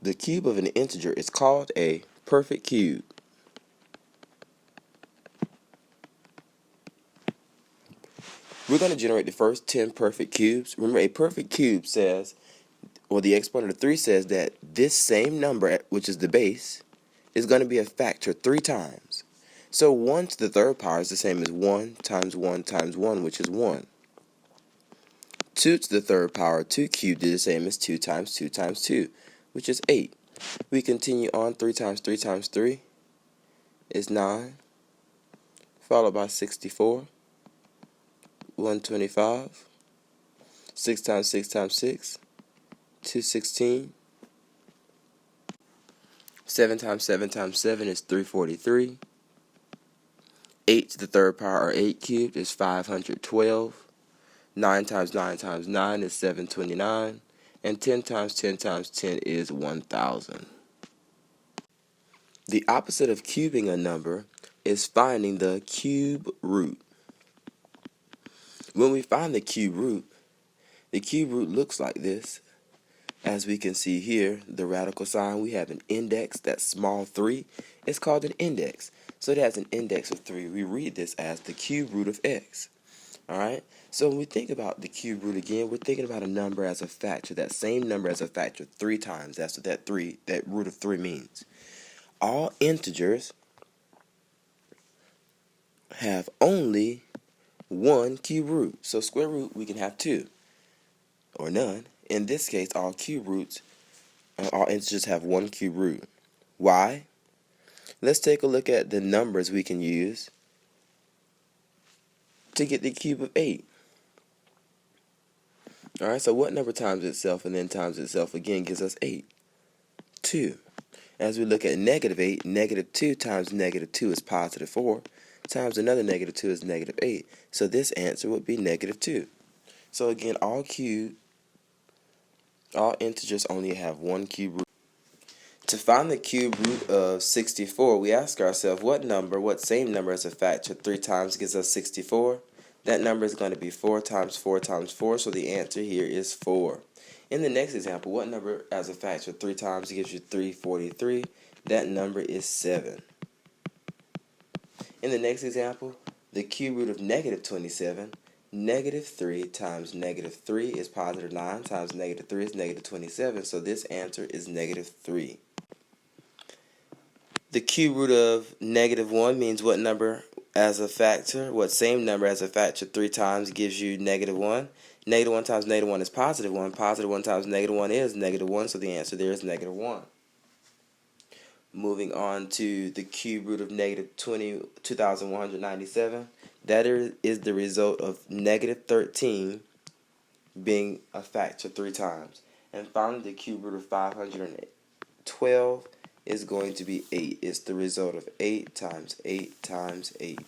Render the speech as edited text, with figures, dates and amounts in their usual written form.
The cube of an integer is called a perfect cube. We're going to generate the first 10 perfect cubes. Remember, a perfect cube says, or the exponent of 3 says that this same number, which is the base, is going to be a factor 3 times. So 1 to the third power is the same as 1 times 1 times 1, which is 1. 2 to the third power, 2 cubed, is the same as 2 times 2 times 2, which is 8. We continue on. 3 times 3 times 3 is 9, followed by 64, 125, 6 times 6 times 6, 216, 7 times 7 times 7 is 343, 8 to the third power, or 8 cubed, is 512, 9 times 9 times 9 is 729, and 10 times 10 times 10 is 1000. The opposite of cubing a number is finding the cube root. When we find the cube root looks like this. As we can see here, the radical sign, we have an index, that's small 3. It's called an index. So it has an index of 3. We read this as the cube root of x. Alright? So when we think about the cube root again, we're thinking about a number as a factor, that same number as a factor 3 times. That's what that root of 3 means. All integers have only one cube root. So square root, we can have 2 or none. In this case, all integers have one cube root. Why? Let's take a look at the numbers we can use to get the cube of 8. Alright, so what number times itself and then times itself again gives us 8? 2. As we look at negative 8, negative 2 times negative 2 is positive 4, times another negative 2 is negative 8. So this answer would be negative 2. So again, all integers only have one cube root. To find the cube root of 64, we ask ourselves, what same number as a factor 3 times gives us 64? That number is going to be 4 times 4 times 4, so the answer here is 4. In the next example, what number as a factor 3 times gives you 343? That number is 7. In the next example, the cube root of negative 27, negative 3 times negative 3 is positive 9, times negative 3 is negative 27, so this answer is negative 3. The cube root of negative 1 means what number as a factor, what same number as a factor 3 times gives you negative 1. Negative 1 times negative 1 is positive 1. Positive 1 times negative 1 is negative 1, so the answer there is negative 1. Moving on to the cube root of negative 2,197. That is the result of negative 13 being a factor 3 times. And finally, the cube root of 512 is going to be 8. It's the result of 8 times 8 times 8.